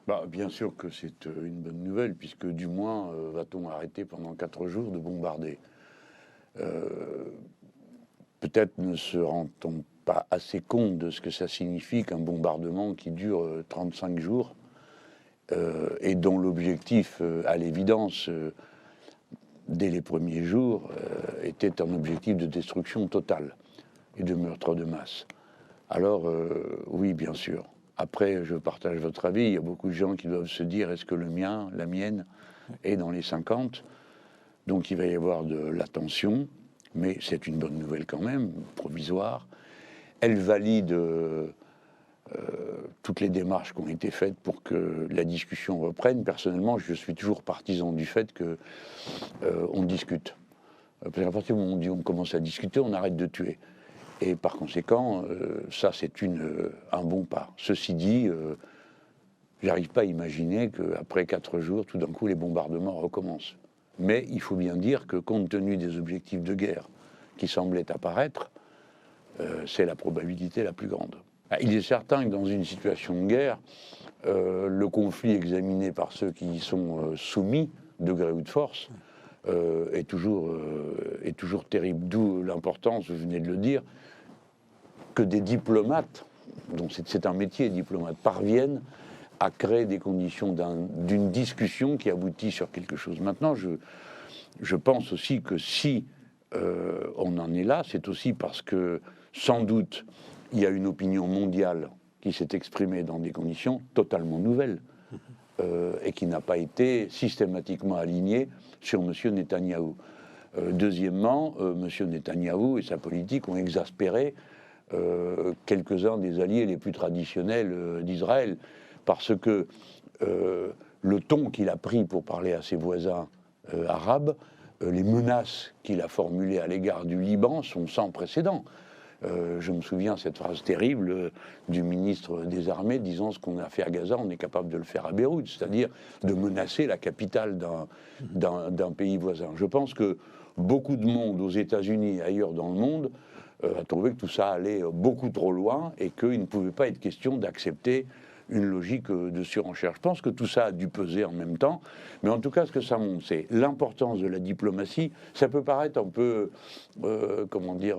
Bah, bien sûr que c'est une bonne nouvelle, puisque du moins va-t-on arrêter pendant 4 jours de bombarder. Peut-être ne se rend-on pas assez compte de ce que ça signifie qu'un bombardement qui dure 35 jours et dont l'objectif, à l'évidence, dès les premiers jours, était un objectif de destruction totale et de meurtre de masse. Alors, oui, bien sûr. Après, je partage votre avis. Il y a beaucoup de gens qui doivent se dire, est-ce que le mien, la mienne, est dans les 50? Donc, il va y avoir de la tension, mais c'est une bonne nouvelle quand même, provisoire. Elle valide toutes les démarches qui ont été faites pour que la discussion reprenne. Personnellement, je suis toujours partisan du fait que on discute. Parce qu'à partir du moment où on commence à discuter, on arrête de tuer. Et par conséquent, ça, c'est un bon pas. Ceci dit, j'arrive pas à imaginer qu'après 4 jours, tout d'un coup, les bombardements recommencent. Mais il faut bien dire que, compte tenu des objectifs de guerre qui semblaient apparaître, c'est la probabilité la plus grande. Il est certain que dans une situation de guerre, le conflit examiné par ceux qui y sont soumis, de gré ou de force, est toujours terrible. D'où l'importance, je venais de le dire, que des diplomates, dont c'est un métier, diplomate, parviennent à créer des conditions d'une discussion qui aboutit sur quelque chose. Maintenant, je pense aussi que si on en est là, c'est aussi parce que, sans doute, il y a une opinion mondiale qui s'est exprimée dans des conditions totalement nouvelles et qui n'a pas été systématiquement alignée sur M. Netanyahou. Deuxièmement, M. Netanyahou et sa politique ont exaspéré quelques-uns des alliés les plus traditionnels d'Israël, parce que le ton qu'il a pris pour parler à ses voisins arabes, les menaces qu'il a formulées à l'égard du Liban sont sans précédent. Je me souviens cette phrase terrible du ministre des Armées disant: ce qu'on a fait à Gaza, on est capable de le faire à Beyrouth, c'est-à-dire de menacer la capitale d'un pays voisin. Je pense que beaucoup de monde aux États-Unis et ailleurs dans le monde a trouvé que tout ça allait beaucoup trop loin et qu'il ne pouvait pas être question d'accepter une logique de surenchère. Je pense que tout ça a dû peser en même temps, mais en tout cas, ce que ça montre, c'est l'importance de la diplomatie. Ça peut paraître un peu, comment dire,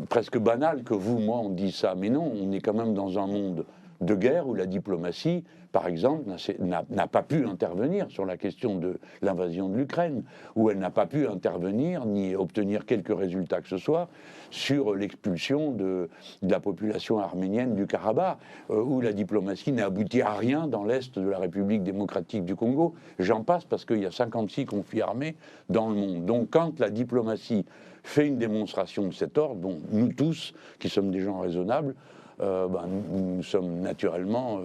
presque banal que vous, moi, on dise ça, mais non, on est quand même dans un monde de guerre où la diplomatie, par exemple, n'a pas pu intervenir sur la question de l'invasion de l'Ukraine, où elle n'a pas pu intervenir ni obtenir quelques résultats que ce soit sur l'expulsion de la population arménienne du Karabakh, où la diplomatie n'a abouti à rien dans l'est de la République démocratique du Congo. J'en passe parce qu'il y a 56 conflits armés dans le monde. Donc quand la diplomatie fait une démonstration de cet ordre, dont nous tous, qui sommes des gens raisonnables, nous sommes naturellement,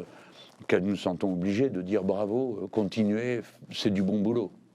nous nous sentons obligés de dire bravo, continuez, c'est du bon boulot.